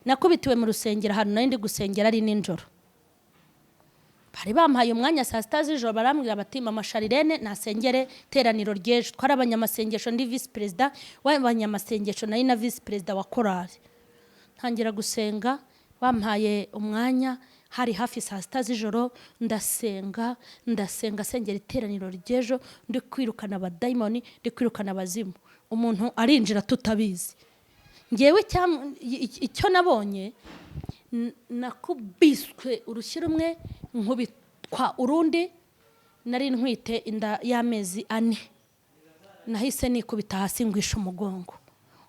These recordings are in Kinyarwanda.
nakubitiwe mu rusengero ahantu nari ndi gusengera ari ninjoro. Bari bampaye umwanya saa 6 z'ijoro barambwira bati mama Charlene nasengere teraniro ryejo. Twari abanyamasengesho ndi vice president w'abanyamasengesho nari na vice president wa korali. Ntangira gusenga bampaye umwanya hari hafi saa 6 z'ijoro ndasenga sengera iteraniro ryejo ndi kwirukana abadayimoni ndi kwirukana abazimu. Umuntu arinjira tutabizi. Ngewe icyo nabonye nakubiswe urushyi rumwe nkubitwa urundi nari ntwite inda y'amezi 4. Nahise nikubita hasi ngwisha umugongo.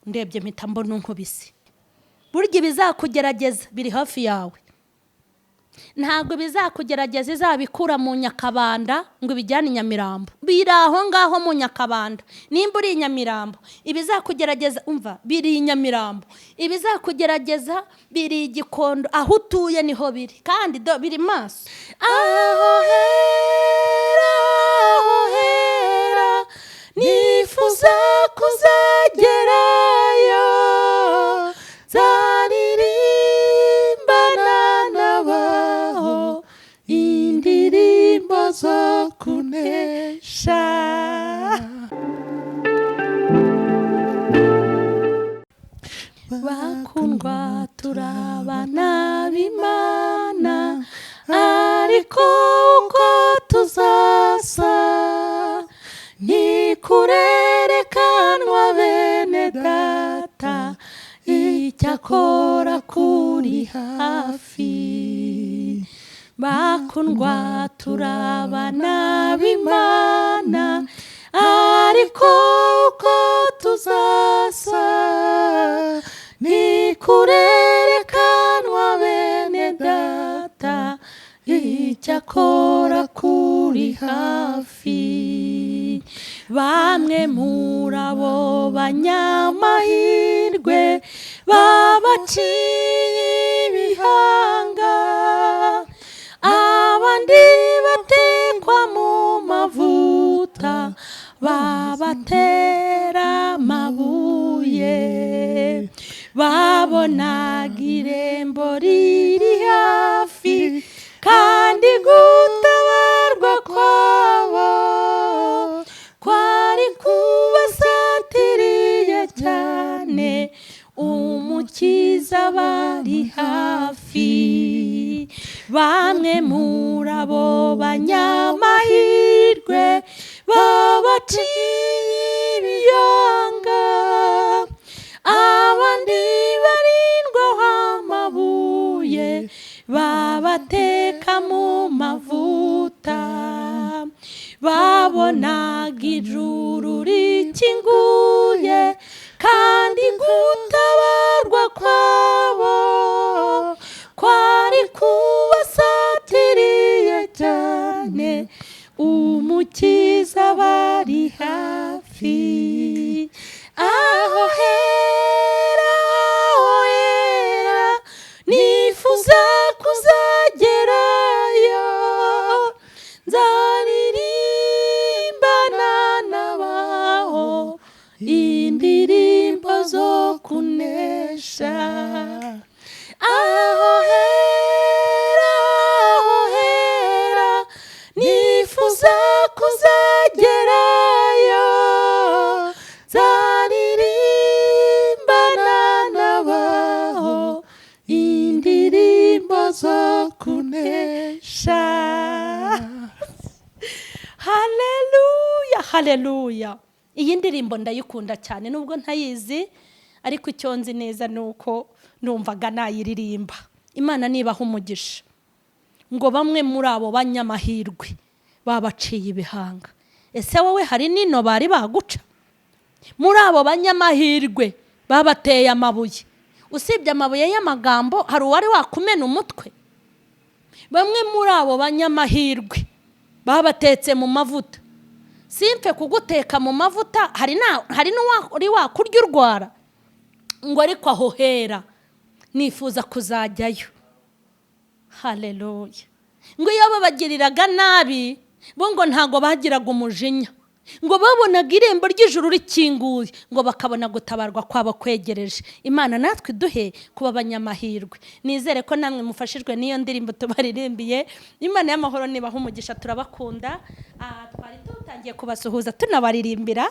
Ndebye mpita mbona nkubisi. Burya bizakugerageza biri hafi yawe. Ntabwo bizakugerageza izabikura mu Nyakabanda ngo bijyane Nyamirambo. Biraho ngaho mu Nyakabanda. Nimba uri Nyamirambo, ibizakugerageza umva biri Nyamirambo. Ibizakugerageza biri Gikondo, aho utuye niho biri. Kandi biri maso. Aho hera nifuza kuzagerayo. Zaririmbana nabaho indirimbo zo kunesha. Bakundwa turabana b'Imana ariko uko tuzasa ntikurerekanwa bene data. Icyakora kuri hafi. Bakundwa turabana b'Imana ariko uko tuzasa ntikurerekanwa bene data. Icyakora kuri hafi. Bamwe muri abo banyamahirwe babaciye ibihanga, abandi batekwa mu mavuta babatera amabuye. Babonaga irembo riri hafi kandi gutabarwa kwabo kwari kubasatiriye cyane. Umukiza bari hafi. Bamwe muri abo banyamahirwe babaciye ibiyanga, abandi barindwaho amabuye babateka mu mavuta. Babonaga ijuru rikinguye kandi gutabarwa kwabo kwari kubasatiriye cyane. Umukiza bari hafi. Aho hera nifuza kuzagerayo. Nzaririmbana nabaho indirimbo zo kunesha. Aho hera nifuza kuzagerayo. Nzaririmbana nabaho indirimbo zo kunesha. Haleluya, haleluya. Iyi ndirimbo ndayikunda cyane nubwo ntayizi, ariko icyo nzi neza nuko numvaga nayiririmba. Imana nibaha umugisha. Ngo bamwe muri abo banyamahirwe babaciye ibihanga. Ese wowe hari nino bari baguca? Muri abo banyamahirwe babateye amabuye. Usibye amabuye y'amagambo hari uwari wakumena umutwe. Bamwe muri abo banyamahirwe babatetse mu mavuta. Simpe kuguteka mu mavuta, hari n'uwari wakurya urwara. Ngo ariko aho hera nifuza kuzajyayo. Haleluya. Ngo iyo babagiriraga nabi bo ngo ntago bagiraga umujinya. ngo babonaga irembo ry'ijuru rikinguye, ngo bakabona gutabarwa kwabo kwegereje. Imana natwe duhe kuba abanyamahirwe. Nizere ko namwe mufashijwe n'iyo ndirimbo tubaririmbiye. Imana y'amahoro nibahe umugisha, turabakunda. Twari tutangiye kubasuhuza tunabaririmbira.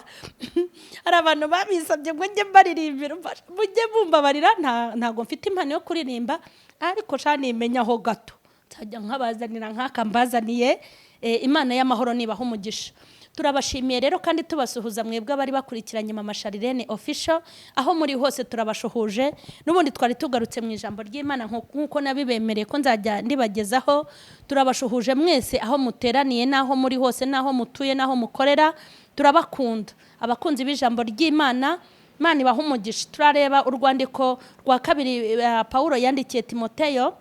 Hari abantu babisabye ngo njye mbaririmbira, mujye mumbabarira, ntago mfite impano yo kuririmba, ariko nimenyaho gato nzajya nkabazanira nk'aka mbazaniye. Imana y'amahoro nibahe umugisha. Turabashimiye rero kandi tubasuhuza mwebwe abari bakurikiranye mama Charlene official, aho muri hose turabashuhuje. N'ubundi twari tugarutse mu ijambo ry'Imana nkuko nabibemereye ko nzajya ndibagezaho. Turabashuhuje mwese aho muteraniye, naho muri hose, naho mutuye, naho mukorera. Turabakunda abakunzi b'ijambo ry'Imana. Imana ibahe umugisha. Turareba urwandiko rwa kabiri Paulo yandikiye Timoteyo,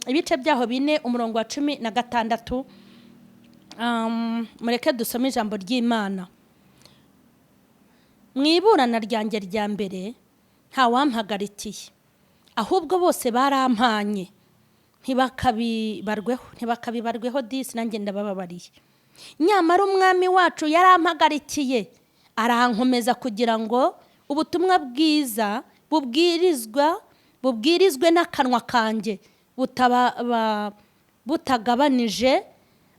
ibice byaho 4 umurongo wa 16. Mureke dusome ijambo ry'Imana. Mwiburana ryanjye rya mbere nta wampagarikiye, ahubwo bose barampanye, ntibakabibarweho disi, nanjye ndabababariye. Nyamara umwami wacu yarampagarikiye, arankomeza kugira ngo ubutumwa bwiza bubwirizwe n'akanwa kanjye butagabanije,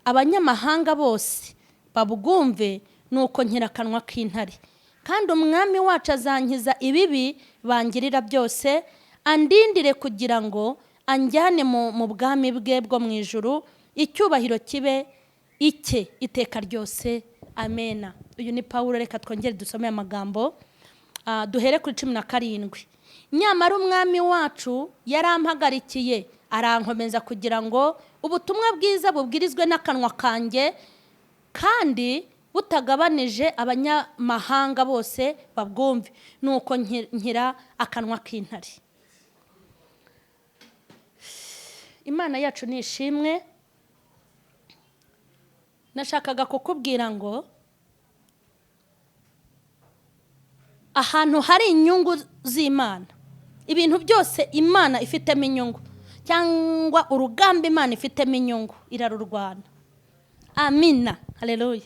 abanyamahanga bose babwumve, nuko nkira akanwa k'intare. Kandi umwami wacu azankiza ibibi bangirira byose, andindire kugira ngo anjyane mu bwami bwe bwo mu ijuru, icyubahiro kibe icye iteka ryose. Amena. Uyu ni Paulo. Reka twongere dusome amagambo. Duhere kuri 17. Nyamara umwami wacu yarampagarikiye, arankomeza kugira ngo ubutumwa bwiza bubwirizwe n'akanwa kanjye, kandi butagabanije, abanyamahanga bose babwumve, nuko nkira akanwa k'intare. Imana yacu ni ishimwe. Nashakaga kukubwira ngo ahantu hari inyungu z'Imana, ibintu byose Imana ifitemo inyungu, cyangwa urugamba Imana ifitemo inyungu, irarurwana. Amina. Haleluya.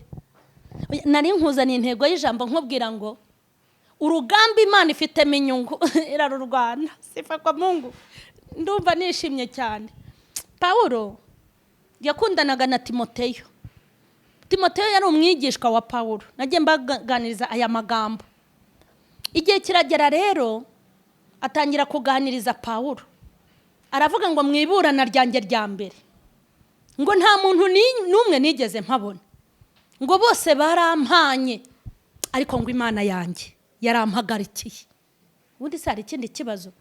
Nari nkuzaniye intego y'ijambo nkubwira ngo urugamba Imana ifitemo inyungu irarurwana. Sifa kwa Mungu. Ndumva nishimye cyane. Paulo yakundanaga na Timoteyo. Timoteyo yari umwigishwa wa Paulo. Nagiye mbaganiriza aya magambo. Igihe kiragera rero atangira kuganiriza Paulo. Aravuga ngo mwiburana ryanjye rya mbere, ngo nta muntu n'umwe nigeze mpabona, ngo bose barampanye, ariko ngo Imana yanjye yarampagarikiye. Ubundi se hari ikindi kibazo?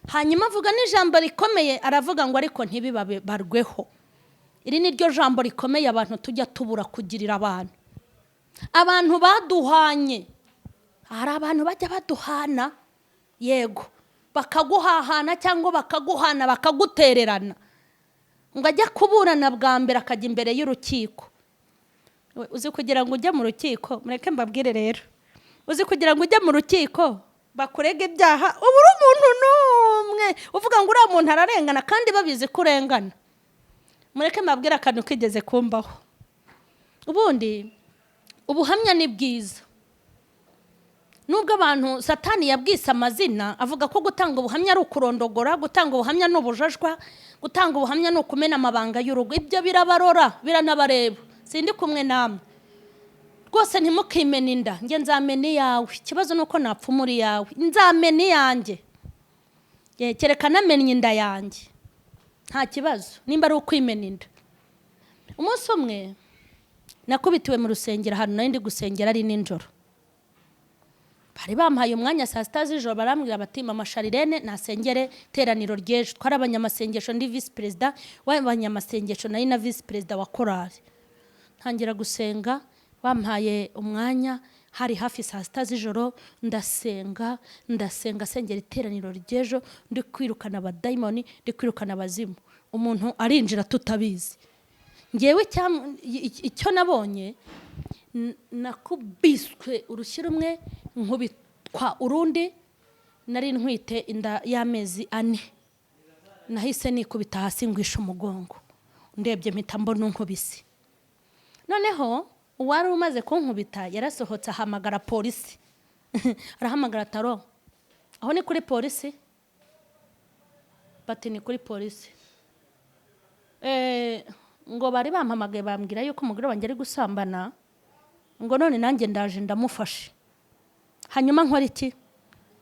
Hanyuma avuga n'ijambo rikomeye, aravuga ngo ariko ntibibarweho. Iri ni ryo jambo rikomeye abantu tujya tubura kugirira abantu. Abantu baduhanye, hari abantu bajya baduhana, yego, bakaguhahana cyangwa bakaguhana bakagutererana, ngo ajya kuburana bwa mbere akajya imbere y'urukiko. Uzi kugira ngo ujye mu rukiko, mureke mbabwire rero, uzi kugira ngo ujye mu rukiko bakurega ibyaha, ubura umuntu n'umwe uvuga ngo uriya muntu ararengana kandi babizi ko urengana. Mureke mbabwire akantu kigeze kumbaho. Ubundi ubuhamya ni bwiza. Nubwo abantu Satani yabwise amazina, avuga ko gutanga ubuhamya ari ukurondogora, gutanga ubuhamya n'ubujajwa, gutanga ubuhamya no kumena amabanga y'urugo. Ibyo birabarora, biranabareba. Sindi kumwe namwe. Rwose ntimukimena inda, nge nzamena iyawe. Ikibazo nuko napfa muri yawe. Nzamena iyanjye. Kereka namenye inda yanjye. Nta kibazo, nimba ari ukwimena inda. Umunsi umwe nakubitiwe mu rusengero, hano nari ndi gusengera ari ninjoro. Bari bampaye umwanya saa 6 z'ijoro, barambwira bati mama Charlene nasengere teraniro ryejo. Twari abanyamasengesho, ndi vice president w'abanyamasengesho, nari na vice president wa korali. Ntangira gusenga, bampaye umwanya, hari hafi saa 6 z'ijoro, ndasenga sengera iteraniro ryejo, ndi kwirukana abadayimoni, ndi kwirukana abazimu. Umuntu arinjira tutabizi. Ngewe icyo nabonye, nakubiswe urushyi rumwe, nkubitwa urundi, nari ntwite inda y'amezi 4. Nahise nikubita hasi ngwisha umugongo, ndebye mpita mbona unkubise. Noneho uwari umaze kunkubita yarasohotse ahamagara polisi. Arahamagara taro, aho ni kuri polisi? Bati ni kuri polisi. Ngo bari bampamagaye bambwira yuko umugore wanjye ari gusambana, ngo none nanjye ndaje ndamufashe. Hanyuma nkora iki?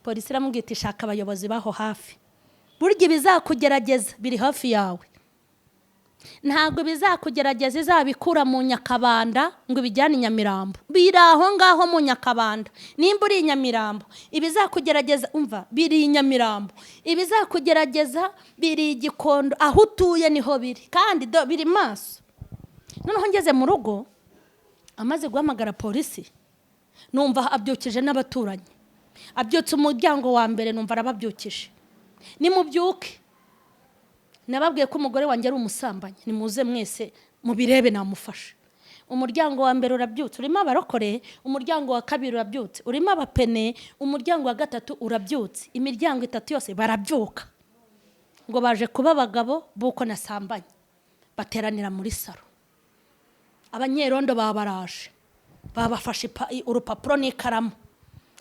Polisi iramubwira iti shaka abayobozi baho hafi. Burya ibizakugerageza biri hafi yawe. Ntabwo bizakugerageza izabikura mu Nyakabanda ngo bijyane Nyamirambo. Biri aho ngaho mu Nyakabanda. Nimba uri Nyamirambo, ibizakugerageza umva biri Nyamirambo. Ibizakugerageza biri Gikondo, aho utuye niho biri. Kandi biri maso. Noneho ngeze mu rugo, amaze guhamagara polisi, numva abyukije n'abaturanyi. Abyutse umuryango wa mbere, numva arababyukije. Nimubyuke. Nababwiye ko umugore wanjye ari umusambanyi, nimuze mwese mubirebe namufashe. Umuryango wa mbere urabyutse, urimo abarokore. Umuryango wa kabiri urabyutse, urimo abapene. Umuryango wa gatatu urabyutse. Imiryango itatu yose barabyuka, ngo baje kuba abagabo buko nasambanye. Bateranira muri saro. Abanyerondo babaraje, babafashe urupapuro n'ikaramu.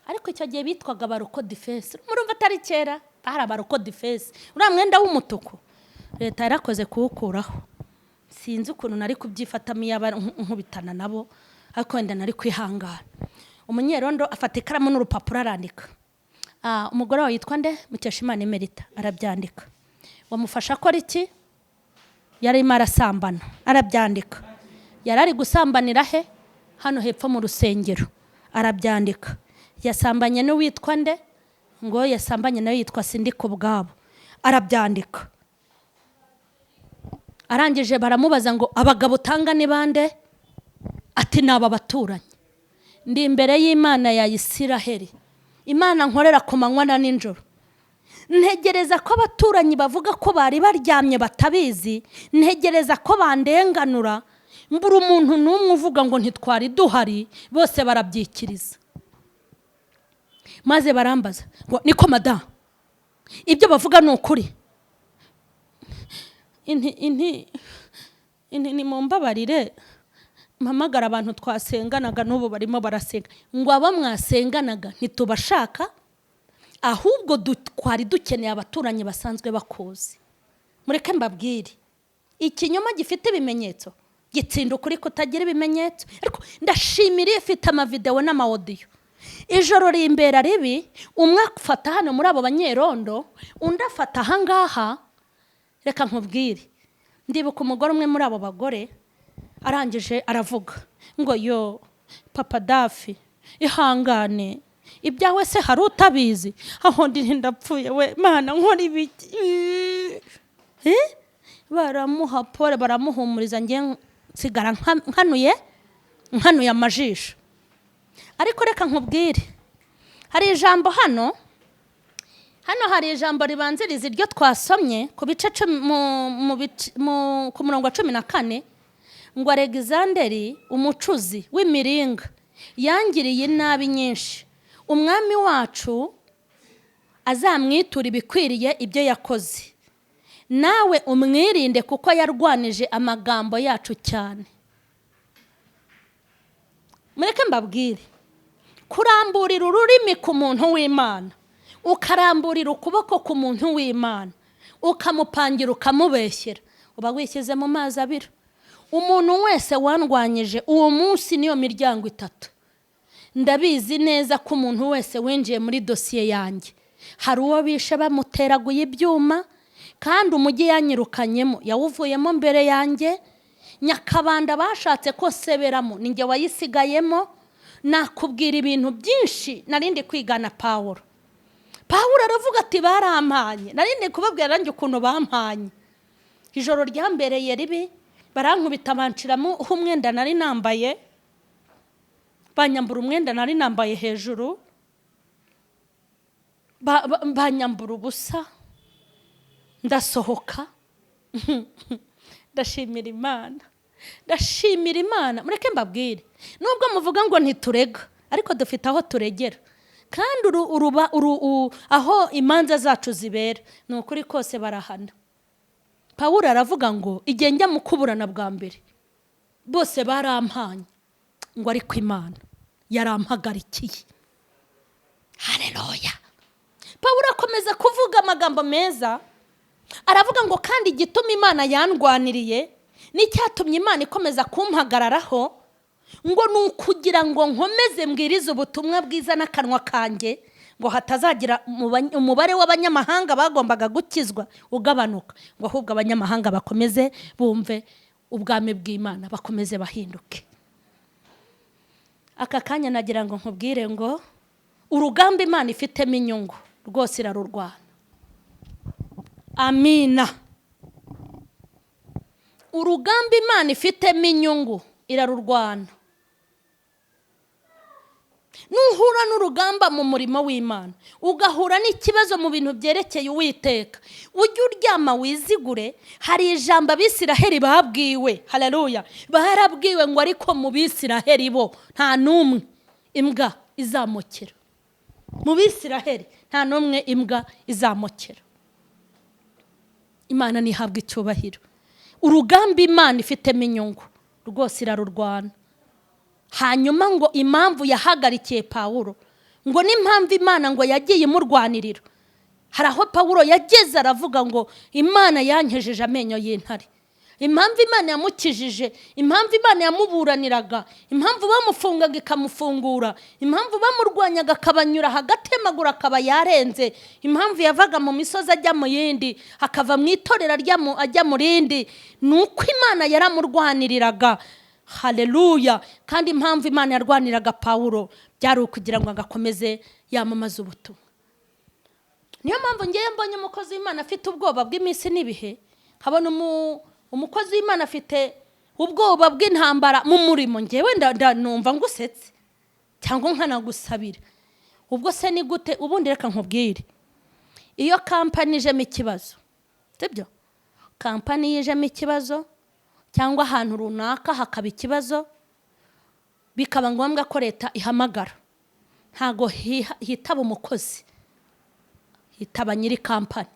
Ariko icyo gihe bitwaga baroko defense. Murumva atari kera bari abaroko defense. Uriya mwenda w'umutuku leta yarakoze kuwukuraho. Sinzi ukuntu nari kubyifatamo yaba nkubitana nabo, ariko wenda nari kwihangana. Umunyerondo afata ikaramu n'urupapuro arandika. Umugore wawe yitwa nde? Mukeshimana Emerita. Arabyandika. Wamufasha akora iki? Yarimo arasambana. Arabyandika. Yarari gusambanira he? Hano hepfo mu rusengero. Arabyandika. Yasambanye n'uwitwa nde? Ngo yasambanye nawe yitwa Sindiko bwabo. Arabyandika. Arangije baramubaza ngo abagabo tanga ni bande? Ati naba baturanye. Ndi imbere y'Imana ya Isiraheli. Imana nkorera ku manywa na nijoro. Ntegereza ko abaturanyi bavuga ko bari baryamye batabizi. Ntegereza ko bandenganura. Mbura umuntu n'umwe uvuga ngo ntitwari duhari. Bose barabyikiriza. Maze barambaza ngo niko madam, ibyo bavuga ni ukuri? Ni mumbabarire, mpamagara abantu twasenganaga n'ubu barimo barasenga. Ngo aba mwasenganaga ntitubashaka, ahubwo twari dukeneye abaturanyi basanzwe bakuzi. Mureke mbabwire, ikinyoma gifite ibimenyetso gitsinda ukuri kutagira ibimenyetso. Ariko ndashimira ifite amavideo n'amaudio. Ijoro rimbera ribi, umwe afata hano muri abo banyerondo, undi afata ahangaha. Reka nkubwire, ndibuka umugore umwe muri abo bagore arangije aravuga ngo yo papa Dafi ihangane, ibyawe se hari utabizi? Aho ndi ndapfuye we Mana nkora ibiki? Baramuha pole, baramuhumuriza, ngiye nsigara nkanuye amajisho. Ariko reka nkubwire, hari ijambo hano hari ijambo ribanziriza iryo twasomye ku bice ku murongo wa 14, ngo Alexanderi umucuzi w'imiringa yangiriye inabi nyinshi, umwami wacu azamwitura ibikwiriye ibyo yakoze, nawe umwirinde kuko yarwanije amagambo yacu cyane. Mureke mbabwire, kuramburira ururimi ku muntu w'Imana, ukaramburira ukuboko ku muntu w'Imana, ukamupangira ukamubeshyera, uba wishyize mu mazi abira. Umuntu wese wandwanyije uwo munsi niyo miryango itatu. Ndabizi neza ko umuntu wese winjiye muri dosiye yanjye, hari uwo bishe bamuteraguye ibyuma, kandi umujyi yanyirukanyemo yawuvuyemo mbere yanjye. Nyakabanda bashatse ko seberamo ninjye wayisigayemo. Nakubwira ibintu byinshi narindi kwigana Pawulo aravuga ati barampanye, narindi kubabwira nanjye ukuntu bampanye. Ijoro ryambereye ribi, barankubita banciramo umwenda nari nambaye, banyambura umwenda nari nambaye hejuru, banyambura ubusa, ndasohoka. Ndashimira Imana. Mureke mbabwire, nubwo muvuga ngo ntiturega, ariko dufite aho turegera, kandi aho imanza zacu zibera ni ukuri kose barahana. Pawulo aravuga ngo igihe njya mu kuburana bwa mbere bose barampanye, ngo ariko Imana yarampagarikiye. Haleluya. Pawulo akomeza kuvuga amagambo meza, aravuga ngo kandi igituma Imana yandwaniriye n'icyatumye Imana ikomeza kumpagararaho ngo ni ukugira ngo nkomeze mbwirize ubutumwa bwiza n'akanwa kanjye, ngo hatazagira umubare w'abanyamahanga bagombaga gukizwa ugabanuka, ngo ahubwo abanyamahanga bakomeze bumve ubwami bw'Imana, bakomeze bahinduke. Aka kanya nagira ngo nkubwire ngo urugamba Imana ifitemo inyungu rwose irarurwana. Amina. Urugamba Imana ifitemo inyungu irarurwana. Nuhura n'urugamba mu murimo w'Imana, ugahura n'ikibazo mu bintu byerekeye Uwiteka, ujye uryama wizigure. Hari ijambo Abisiraheli babwiwe. Haleluya. Barabwiwe ngo ariko mu Bisiraheli bo nta numwe imbwa izamukira. Mu Bisiraheli nta numwe imbwa izamukira. Imana nihabwa icyubahiro. Urugamba Imana ifitemo inyungu rwose irarurwana. Hanyuma ngo impamvu yahagarikiye Pawulo, ngo n'impamvu Imana ngo yagiye imurwanirira. Hari aho Pawulo yageze aravuga ngo Imana yankejeje amenyo y'intare. Impamvu Imana yamukijije, impamvu Imana yamuburaniraga, impamvu bamufungaga ikamufungura, impamvu bamurwanyaga akabanyura hagatemagura akaba yarenze, impamvu yavaga mu misozi ajya mu yindi, akava mu itorero ajya mu rindi, ni uko Imana yaramurwaniriraga. Haleluya. Kandi impamvu Imana yarwaniraga Pawulo byari ukugira ngo agakomeze yamamaza ubutumwa. Niyo mpamvu ngiye mbonye umukozi w'Imana afite ubwoba bw'iminsi n'ibihe, nkabona umukozi w'Imana afite ubwoba bw'intambara mu murimo, ngewe numva ngusetse cyangwa nkanagusabira. Ubwo se ni gute? Ubundi reka nkubwire, iyo kampani ijemo ikibazo, sibyo? Kampani yijemo ikibazo cyangwa ahantu runaka hakaba ikibazo, bikaba ngombwa ko leta ihamagara, ntago hitaba umukozi, hitaba nyiri kampani.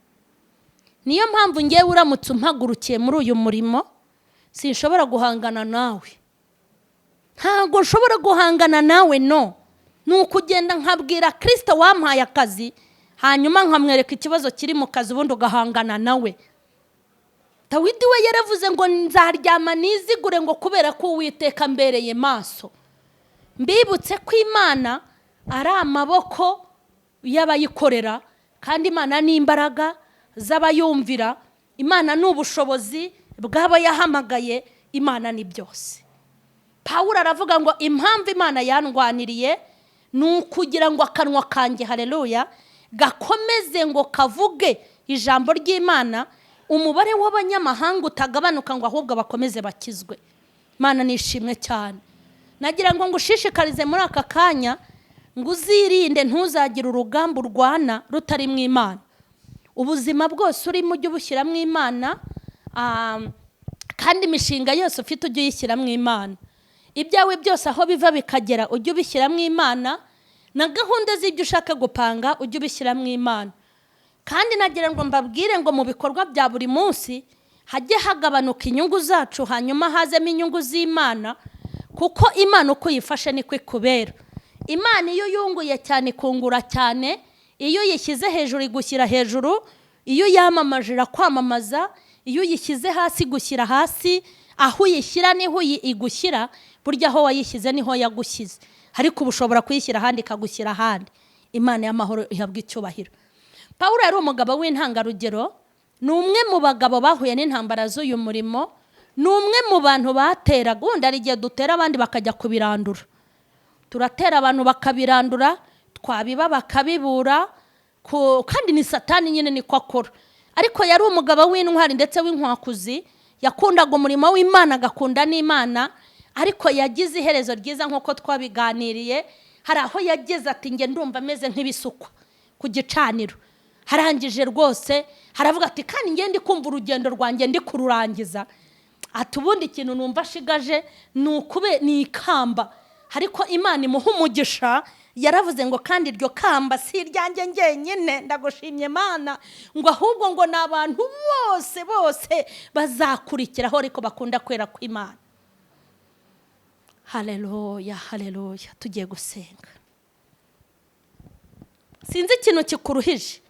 Niyo mpamvu ngewe uramutse umpagurukiye muri uyu murimo sinshobora guhangana nawe. Ntago nshobora guhangana nawe, no. Ni ukugenda nkabwira Kristo wampaye akazi, hanyuma nkamwereka ikibazo kiri mu kazi, ubundi ugahangana nawe. Dawidi we yaravuze ngo nzaryama nizigure ngo kubera ko Uwiteka mbereye maso. Mbibutse ko Imana ari amaboko y'abayikorera, kandi Imana ni imbaraga z'abayumvira, Imana ni ubushobozi bw'abo yahamagaye, Imana ni byose. Pawulo aravuga ngo impamvu Imana yandwaniriye ni ukugira ngo akanwa kanjye, haleluya, gakomeze ngo kavuge ijambo ry'Imana, umubare w'abanyamahanga utagabanuka, ngo ahubwo bakomeze bakizwe. Imana nishimwe cyane. Nagira ngo ngushishikarize muri aka kanya ngo uzirinde ntuzagire urugamba urwana rutari mu Imana. Ubuzima bwose urimo ujye ubushyira mu Imana, kandi imishinga yose ufite ujye uyishyira mu Imana. Ibyawe byose aho biva bikagera ujye ubishyira mu Imana, na gahunda z'ibyo ushaka gupanga ujye ubishyira mu Imana. Kandi nagira ngo mbabwire ngo mu bikorwa bya buri munsi hajye hagabanuka inyungu zacu, hanyuma hazemo inyungu z'Imana, kuko Imana uko yifashe niko ikubera. Imana iyo yunguye cyane ikungura cyane, iyo yishyize hejuru igushyira hejuru, iyo yamamaje irakwamamaza, iyo uyishyize hasi igushyira hasi, aho uyishyira niho igushyira, burya aho wayishyize niho yagushyize. Ariko uba ushobora kuyishyira ahandi ikagushyira ahandi. Imana y'amahoro ihabwa icyubahiro. Pawulo yari umugabo w'intangarugero, ni umwe mu bagabo bahuye n'intambara z'uyu murimo, ni umwe mu bantu bateraga. Ubundi hari igihe dutera abandi bakajya kubirandura, turatera abantu bakabirandura, twabiba bakabibura, kandi ni Satani nyine niko akora. Ariko yari umugabo w'intwari ndetse w'inkwakuzi, yakundaga umurimo w'Imana, agakunda n'Imana, ariko yagize iherezo ryiza nk'uko twabiganiriye. Hari aho yageze ati nge ndumva ameze nk'ibisukwa ku gicaniro, harangije rwose, haravuga ati kandi nge ndi kumva urugendo rwanjye ndi kururangiza, ati ubundi ikintu numva ashigaje ni ikamba, ariko Imana imuha umugisha. Yaravuze ngo kandi iryo kamba si iryanjye ngenyine, ndagushimye Imana, ngo ahubwo ngo n'abantu bose bazakurikiraho ariko bakunda kwera kw'Imana. haleluya haleluya. Tugiye gusenga. Sinzi ikintu kikuruhije,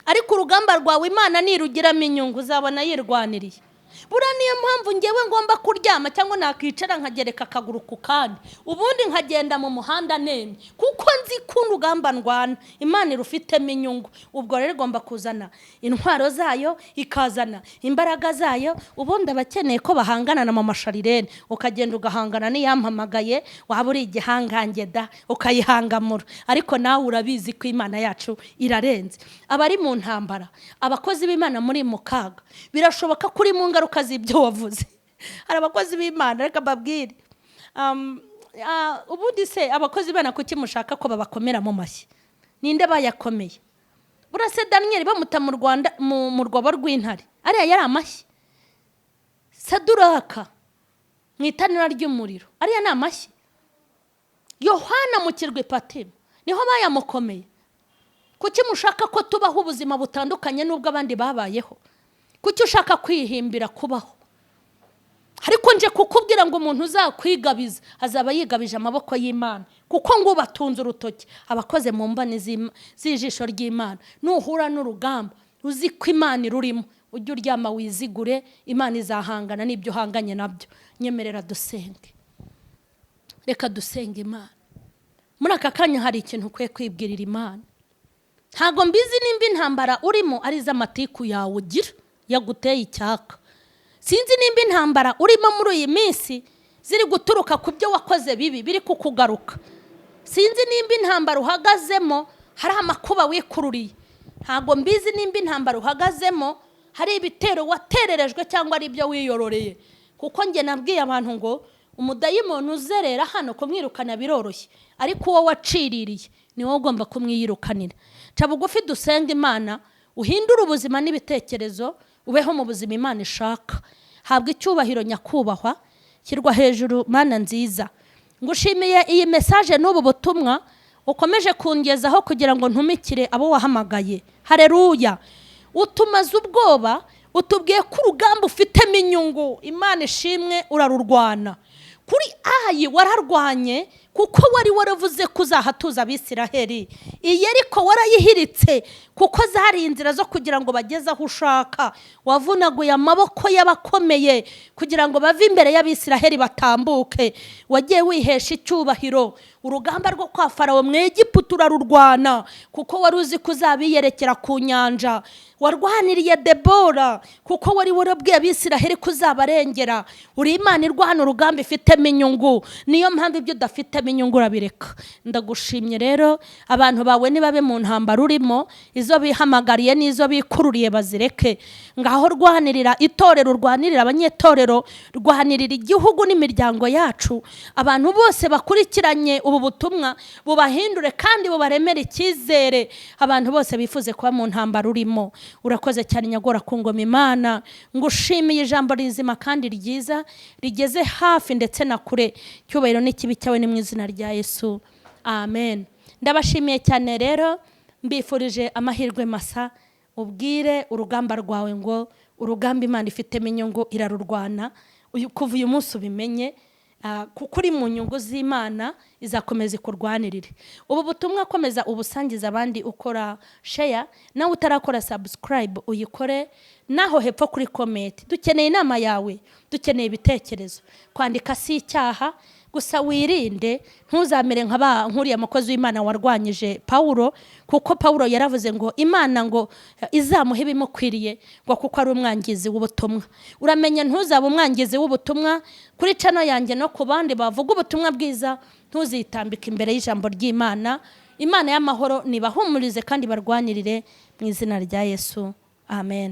ariko urugamba rwawe Imana nirugiramo inyungu uzabona yirwaniriye. Bura niyo mpamvu ngewe ngomba kuryama cyangwa nakicara nkagereka akaguru ku kandi, ubundi nkagenda mu muhanda nemye, kuko nzi ko urugamba ndwana Imana irufitemo inyungu. Ubwo rero igomba kuzana intwaro zayo, ikazana imbaraga zayo. Ubundi abakeneye ko bahangana na mama Charlene, ukagenda ugahangana n'iyampamagaye, waba uri igihangange da ukayihangamura. Ariko nawe urabizi ko Imana yacu irarenze. Abari mu ntambara, abakozi b'Imana muri mu kaga, birashoboka kuri mu ngaruka z'ibyo wavuze. Hari abakozi b'Imana, reka babwire, ubundi se abakozi b'Imana kuki mushaka ko babakomera mu mashyi? Ninde bayakomeye? Burase Daniel bamuta mu Rwanda mu rwobo rw'intare, ariya yari amashyi. Saduraka mu itanura ry'umuriro, ariya ni amashyi. Yohana mu kirwa Patimo niho bayamukomeye. Kuki mushaka ko tubaho ubuzima butandukanye n'ubwo abandi babayeho? Kuki ushaka kwihimbira kubaho? Ariko nje kukubwira ngo umuntu uzakwigabiza azaba yigabije amaboko y'Imana, kuko ngo batunze urutoki abakoze mu mbani z'ijisho ry'Imana. Nuhura n'urugamba uzi ko Imana irurimo, ujye uryama wizigure, Imana izahangana n'ibyo uhanganye nabyo. Nyemerera dusenge. Reka dusenge Imana. Muri aka kanya hari ikintu ukwiye kwibwirira Imana. Ntago mbizi nimba intambara urimo ari iz'amatiku yawe ugira yaguteye icyaka. Sinzi nimba intambara urimo muri iyi minsi ziri guturuka ku byo wakoze bibi biri kukugaruka. Sinzi nimba intambara uhagazemo hari amakuba wikururiye. Ntago mbizi nimba intambara uhagazemo hari ibitero watererejwe cyangwa ari ibyo wiyororeye. Kuko nge nabwiye abantu ngo umudayimoni uzerera hano kumwirukana biroroshye, ariko uwo waciririye ni wowe ugomba kumwiyirukanira. Ca bugufi dusenga Imana, uhindura ubuzima n'ibitekerezo, ubeho mu buzima Imana ishaka. Habwa icyubahiro nyakubahwa, kirwa hejuru Mana nziza. Ngushimiye iyi message n'ubu butumwa ukomeje kungezaho kugira ngo ntumikire abo wahamagaye. Haleluya. Utumaze ubwoba, utubwiye ko urugamba ufitemo inyungu. Imana ishimwe urarurwana. Kuri ayi wararwanye, kuko wari waravuze kuzahatuza Abisiraheli. Iyi ariko warayihiritse, kuko zari inzira zo kugira ngo bageze aho ushaka. Wavunaguye amaboko y'abakomeye kugira ngo bave imbere y'Abisiraheli batambuke. Wagiye wihesha icyubahiro. Urugamba rwo kwa Farawo mu Egiputa urarurwana, kuko wari uzi kuzabiyerekera ku nyanja. Warwaniriye Debora, kuko wari warabwiye Abisiraheli kuzabarengera. Uri Imana irwana urugamba ifitemo inyungu. Niyo mpamvu ibyo udafitemo inyungu urabireka. Ndagushimye rero, abantu bawe nibabe mu ntambara urimo, izo bihamagariye n'izo bikururiye bazireke. Ngaho rwanirira itorero, rwanirira abanyetorero, rwanirira igihugu n'imiryango yacu. Abantu bose bakurikiranye ubu butumwa bubahindure kandi bubaremere icyizere. Abantu bose bifuze kuba mu ntambara urimo. Urakoze cyane nyagora ku ngoma Imana. Ngushimiye ijambo rizima kandi ryiza rigeze hafi ndetse na kure. Cyubahiro n'ikibi cyawe ni mu izina rya Yesu, amen. Ndabashimiye cyane rero, mbifurije amahirwe masa. Ubwire urugamba rwawe ngo urugamba Imana ifitemo inyungu irarurwana. Kuva uyu munsi ubimenye, kuko uri mu nyungu z'Imana izakomeza ikurwanirire. Ubu butumwa komeza ubusangiza abandi, ukora share, nawe utarakora subscribe uyikore, naho hepfo kuri comment. Dukeneye inama yawe, dukeneye ibitekerezo. Kwandika si icyaha, gusa wirinde ntuzamere nkuriya mukozi w'Imana warwanyije Paulo, kuko Paulo yaravuze ngo Imana ngo izamuhe ibimukwiriye, ngo kuko ari umwangizi w'ubutumwa. Uramenye ntuzaba umwangizi w'ubutumwa kuri channel yanjye no ku bandi bavuga ubutumwa bwiza. Ntuzitambika imbere y'ijambo ry'Imana. Imana y'amahoro nibahumurize kandi barwanirire mu izina rya Yesu, amen.